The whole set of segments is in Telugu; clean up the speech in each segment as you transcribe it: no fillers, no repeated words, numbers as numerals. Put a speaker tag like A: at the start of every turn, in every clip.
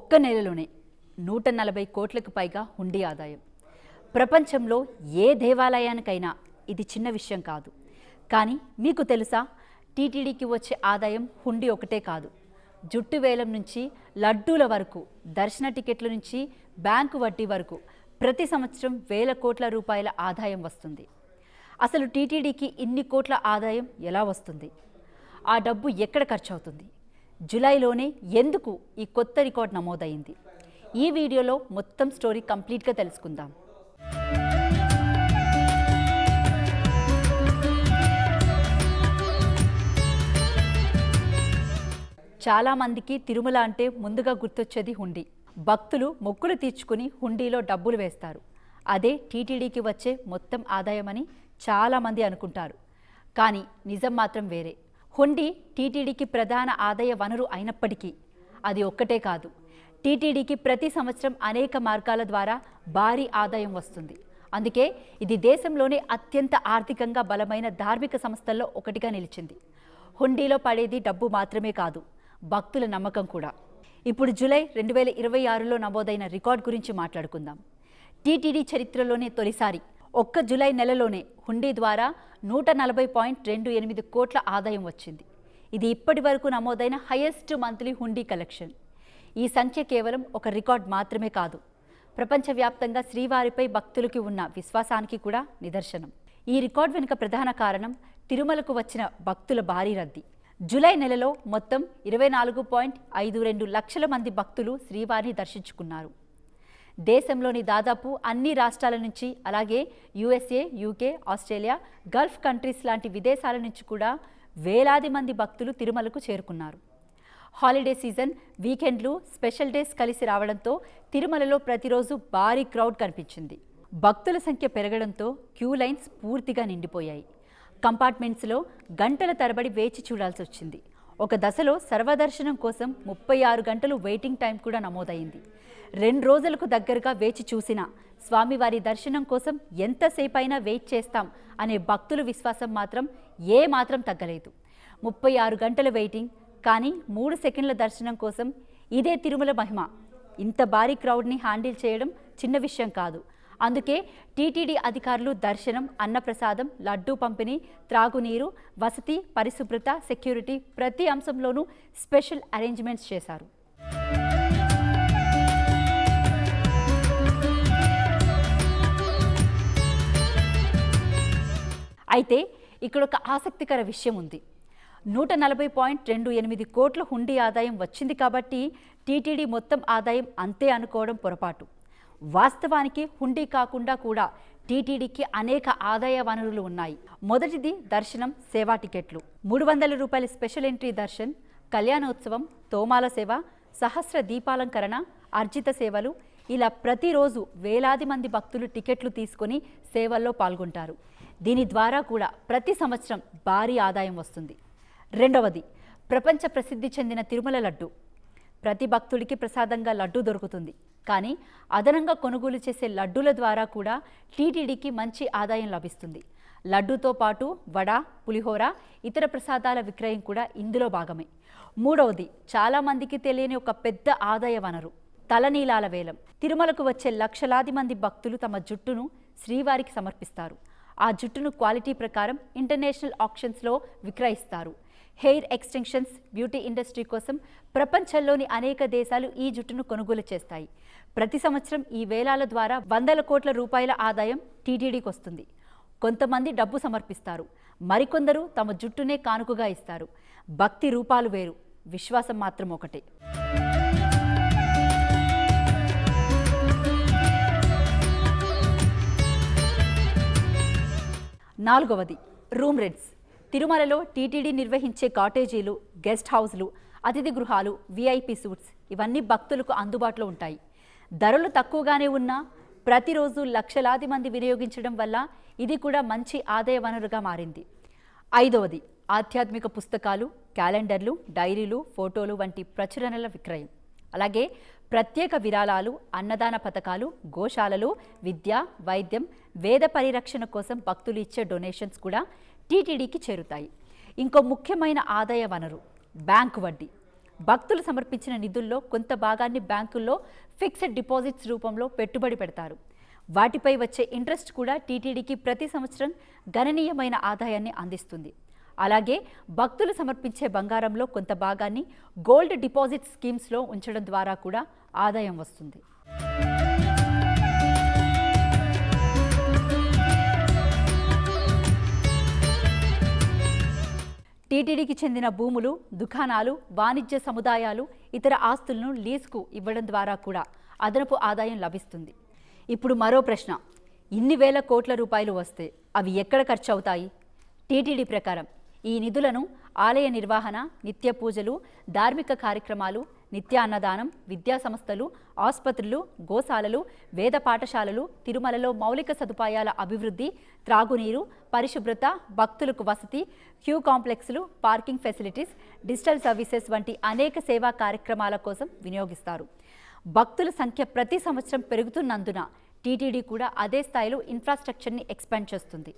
A: ఒక్క నెలలోనే 140 కోట్లకు పైగా హుండీ ఆదాయం. ప్రపంచంలో ఏ దేవాలయానికైనా ఇది చిన్న విషయం కాదు. కానీ మీకు తెలుసా, టీటీడీకి వచ్చే ఆదాయం హుండీ ఒకటే కాదు. జుట్టు వేలం నుంచి లడ్డూల వరకు, దర్శన టికెట్ల నుంచి బ్యాంకు వడ్డీ వరకు ప్రతి సంవత్సరం వేల కోట్ల రూపాయల ఆదాయం వస్తుంది. అసలు టీటీడీకి ఇన్ని కోట్ల ఆదాయం ఎలా వస్తుంది? ఆ డబ్బు ఎక్కడ ఖర్చు అవుతుంది? జూలైలోనే ఎందుకు ఈ కొత్త రికార్డ్ నమోదైంది? ఈ వీడియోలో మొత్తం స్టోరీ కంప్లీట్గా తెలుసుకుందాం. చాలామందికి తిరుమల అంటే ముందుగా గుర్తొచ్చేది హుండీ. భక్తులు మొక్కులు తీర్చుకుని హుండీలో డబ్బులు వేస్తారు. అదే టీటీడీకి వచ్చే మొత్తం ఆదాయమని చాలామంది అనుకుంటారు. కానీ నిజం మాత్రం వేరే. హుండీ టీటీడీకి ప్రధాన ఆదాయ వనరు అయినప్పటికీ అది ఒక్కటే కాదు. టీటీడీకి ప్రతి సంవత్సరం అనేక మార్గాల ద్వారా భారీ ఆదాయం వస్తుంది. అందుకే ఇది దేశంలోనే అత్యంత ఆర్థికంగా బలమైన ధార్మిక సంస్థల్లో ఒకటిగా నిలిచింది. హుండీలో పడేది డబ్బు మాత్రమే కాదు, భక్తుల నమ్మకం కూడా. ఇప్పుడు జూలై 2026లో నమోదైన రికార్డ్ గురించి మాట్లాడుకుందాం. టీటీడీ చరిత్రలోనే తొలిసారి ఒక్క జూలై నెలలోనే హుండీ ద్వారా 140.28 కోట్ల ఆదాయం వచ్చింది. ఇది ఇప్పటి వరకు నమోదైన హైయెస్ట్ మంత్లీ హుండీ కలెక్షన్. ఈ సంఖ్య కేవలం ఒక రికార్డ్ మాత్రమే కాదు, ప్రపంచవ్యాప్తంగా శ్రీవారిపై భక్తులకి ఉన్న విశ్వాసానికి కూడా నిదర్శనం. ఈ రికార్డ్ వెనుక ప్రధాన కారణం తిరుమలకు వచ్చిన భక్తుల భారీ రద్దీ. జూలై నెలలో మొత్తం 24.52 లక్షల మంది భక్తులు శ్రీవారిని దర్శించుకున్నారు. దేశంలోని దాదాపు అన్ని రాష్ట్రాల నుంచి, అలాగే USA, UK, Australia, Gulf countries లాంటి విదేశాల నుంచి కూడా వేలాది మంది భక్తులు తిరుమలకు చేరుకున్నారు. హాలిడే సీజన్, వీకెండ్లు, స్పెషల్ డేస్ కలిసి రావడంతో తిరుమలలో ప్రతిరోజు భారీ క్రౌడ్ కనిపించింది. భక్తుల సంఖ్య పెరగడంతో క్యూ లైన్స్ పూర్తిగా నిండిపోయాయి. కంపార్ట్మెంట్స్లో గంటల తరబడి వేచి చూడాల్సి వచ్చింది. ఒక దశలో సర్వదర్శనం కోసం 36 గంటలు వెయిటింగ్ టైం కూడా నమోదైంది. 2 రోజులకు దగ్గరగా వేచి చూసినా స్వామివారి దర్శనం కోసం ఎంతసేపు అయినా వెయిట్ చేస్తాం అనే భక్తుల విశ్వాసం మాత్రం ఏమాత్రం తగ్గలేదు. 36 గంటల వెయిటింగ్, కానీ 3 సెకండ్ల దర్శనం కోసం. ఇదే తిరుమల మహిమ. ఇంత భారీ క్రౌడ్ని హ్యాండిల్ చేయడం చిన్న విషయం కాదు. అందుకే టీటీడీ అధికారులు దర్శనం, అన్నప్రసాదం, లడ్డూ పంపిణీ, త్రాగునీరు, వసతి, పరిశుభ్రత, సెక్యూరిటీ ప్రతి అంశంలోనూ స్పెషల్ అరేంజ్మెంట్స్ చేశారు. అయితే ఇక్కడ ఒక ఆసక్తికర విషయం ఉంది. 140.28 కోట్ల హుండీ ఆదాయం వచ్చింది కాబట్టి టీటీడీ మొత్తం ఆదాయం అంతే అనుకోవడం పొరపాటు. వాస్తవానికి హుండీ కాకుండా కూడా టీటీడీకి అనేక ఆదాయ వనరులు ఉన్నాయి. మొదటిది దర్శనం, సేవా టికెట్లు. 300 రూపాయల స్పెషల్ ఎంట్రీ దర్శన్, కళ్యాణోత్సవం, తోమాల సేవ, సహస్ర దీపాలంకరణ, అర్జిత సేవలు, ఇలా ప్రతిరోజు వేలాది మంది భక్తులు టికెట్లు తీసుకొని సేవల్లో పాల్గొంటారు. దీని ద్వారా కూడా ప్రతి సంవత్సరం భారీ ఆదాయం వస్తుంది. రెండవది ప్రపంచ ప్రసిద్ధి చెందిన తిరుమల లడ్డు. ప్రతి భక్తుడికి ప్రసాదంగా లడ్డు దొరుకుతుంది. కానీ అదనంగా కొనుగోలు చేసే లడ్డూల ద్వారా కూడా టీటీడీకి మంచి ఆదాయం లభిస్తుంది. లడ్డూతో పాటు వడ, పులిహోర, ఇతర ప్రసాదాల విక్రయం కూడా ఇందులో భాగమే. మూడవది చాలామందికి తెలియని ఒక పెద్ద ఆదాయ వనరు, తలనీలాల వేలం. తిరుమలకు వచ్చే లక్షలాది మంది భక్తులు తమ జుట్టును శ్రీవారికి సమర్పిస్తారు. ఆ జుట్టును క్వాలిటీ ప్రకారం ఇంటర్నేషనల్ ఆక్షన్స్లో విక్రయిస్తారు. హెయిర్ ఎక్స్టెన్షన్స్, బ్యూటీ ఇండస్ట్రీ కోసం ప్రపంచంలోని అనేక దేశాలు ఈ జుట్టును కొనుగోలు చేస్తాయి. ప్రతి సంవత్సరం ఈ వేలాల ద్వారా వందల కోట్ల రూపాయల ఆదాయం టీటీడీకి వస్తుంది. కొంతమంది డబ్బు సమర్పిస్తారు, మరికొందరు తమ జుట్టునే కానుకగా ఇస్తారు. భక్తి రూపాలు వేరు, విశ్వాసం మాత్రం ఒకటే. నాలుగవది రూమ్ రెంట్స్. తిరుమలలో టీటీడీ నిర్వహించే కాటేజీలు, గెస్ట్ హౌస్లు, అతిథి గృహాలు, విఐపి సూట్స్ ఇవన్నీ భక్తులకు అందుబాటులో ఉంటాయి. ధరలు తక్కువగానే ఉన్నా ప్రతిరోజు లక్షలాది మంది వినియోగించడం వల్ల ఇది కూడా మంచి ఆదాయ వనరుగా మారింది. ఐదవది ఆధ్యాత్మిక పుస్తకాలు, క్యాలెండర్లు, డైరీలు, ఫోటోలు వంటి ప్రచురణల విక్రయం. అలాగే ప్రత్యేక విరాళాలు, అన్నదాన పథకాలు, గోశాలలు, విద్య, వైద్యం, వేద పరిరక్షణ కోసం భక్తులు ఇచ్చే డొనేషన్స్ కూడా టీటీడీకి చేరుతాయి. ఇంకో ముఖ్యమైన ఆదాయ వనరు బ్యాంకు వడ్డీ. భక్తులు సమర్పించిన నిధుల్లో కొంత భాగాన్ని బ్యాంకుల్లో ఫిక్స్డ్ డిపాజిట్స్ రూపంలో పెట్టుబడి పెడతారు. వాటిపై వచ్చే ఇంట్రెస్ట్ కూడా టీటీడీకి ప్రతి సంవత్సరం గణనీయమైన ఆదాయాన్ని అందిస్తుంది. అలాగే భక్తులు సమర్పించే బంగారంలో కొంత భాగాన్ని గోల్డ్ డిపాజిట్ స్కీమ్స్లో ఉంచడం ద్వారా కూడా ఆదాయం వస్తుంది. టీటీడీకి చెందిన భూములు, దుకాణాలు, వాణిజ్య సముదాయాలు, ఇతర ఆస్తులను లీజుకు ఇవ్వడం ద్వారా కూడా అదనపు ఆదాయం లభిస్తుంది. ఇప్పుడు మరో ప్రశ్న, ఇన్ని వేల కోట్ల రూపాయలు వస్తే అవి ఎక్కడ ఖర్చు అవుతాయి? టీటీడీ ప్రకారం ఈ నిధులను ఆలయ నిర్వహణ, నిత్య పూజలు, ధార్మిక కార్యక్రమాలు, నిత్య అన్నదానం, విద్యా సంస్థలు, ఆసుపత్రులు, గోశాలలు, వేద పాఠశాలలు, తిరుమలలో మౌలిక సదుపాయాల అభివృద్ధి, త్రాగునీరు, పరిశుభ్రత, భక్తులకు వసతి, క్యూ కాంప్లెక్స్లు, పార్కింగ్ ఫెసిలిటీస్, డిజిటల్ సర్వీసెస్ వంటి అనేక సేవా కార్యక్రమాల కోసం వినియోగిస్తారు. భక్తుల సంఖ్య ప్రతి సంవత్సరం పెరుగుతున్నందున టీటీడీ కూడా అదే స్థాయిలో ఇన్ఫ్రాస్ట్రక్చర్ని ఎక్స్పాండ్ చేస్తుంది.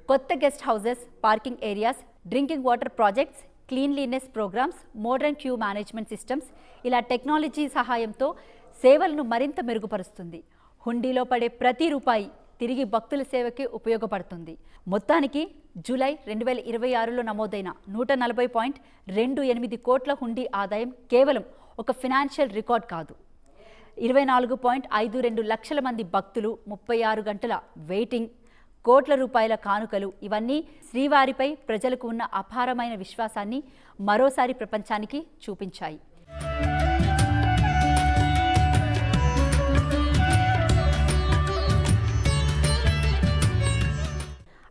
A: కొత్త guest houses, parking areas, drinking water projects, cleanliness programmes, modern queue management systems, ఇలా టెక్నాలజీ సహాయంతో సేవలను మరింత మెరుగుపరుస్తుంది. హుండీలో పడే ప్రతి రూపాయి తిరిగి భక్తుల సేవకి ఉపయోగపడుతుంది. మొత్తానికి జూలై 2026లో నమోదైన 140.28 కోట్ల హుండీ ఆదాయం కేవలం ఒక ఫినాన్షియల్ రికార్డ్ కాదు. 24.52 లక్షల మంది భక్తులు, 36 గంటల వెయిటింగ్, కోట్ల రూపాయల కానుకలు, ఇవన్నీ శ్రీవారిపై ప్రజలకు ఉన్న అపారమైన విశ్వాసాన్ని మరోసారి ప్రపంచానికి చూపించాయి.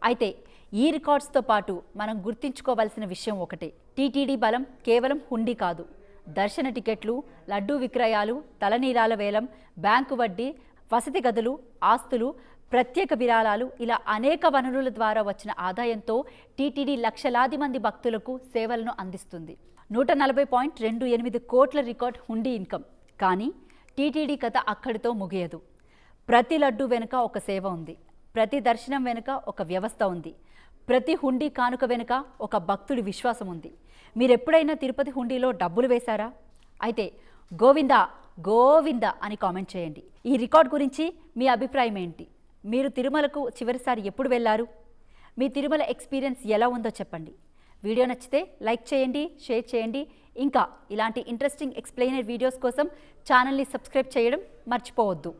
A: అయితే ఈ రికార్డ్స్తో పాటు మనం గుర్తుంచుకోవాల్సిన విషయం ఒకటే, టీటీడీ బలం కేవలం హుండీ కాదు. దర్శన టికెట్లు, లడ్డూ విక్రయాలు, తలనీలాల వేలం, బ్యాంకు వడ్డీ, వసతి గదులు, ఆస్తులు, ప్రత్యేక విరాళాలు, ఇలా అనేక వనరుల ద్వారా వచ్చిన ఆదాయంతో టీటీడీ లక్షలాది మంది భక్తులకు సేవలను అందిస్తుంది. 140.28 కోట్ల రికార్డ్ హుండీ ఇన్కమ్. కానీ టీటీడీ కథ అక్కడితో ముగియదు. ప్రతి లడ్డు వెనుక ఒక సేవ ఉంది, ప్రతి దర్శనం వెనుక ఒక వ్యవస్థ ఉంది, ప్రతి హుండీ కానుక వెనుక ఒక భక్తుడి విశ్వాసం ఉంది. మీరెప్పుడైనా తిరుపతి హుండీలో డబ్బులు వేశారా? అయితే గోవిందా గోవిందా అని కామెంట్ చేయండి. ఈ రికార్డ్ గురించి మీ అభిప్రాయం ఏంటి? మీరు తిరుమలకు చివరిసారి ఎప్పుడు వెళ్ళారు? మీ తిరుమల ఎక్స్పీరియన్స్ ఎలా ఉందో చెప్పండి. వీడియో నచ్చితే లైక్ చేయండి, షేర్ చేయండి. ఇంకా ఇలాంటి ఇంట్రెస్టింగ్ ఎక్స్ప్లెయినర్ వీడియోస్ కోసం ఛానల్ని సబ్స్క్రైబ్ చేయడం మర్చిపోవద్దు.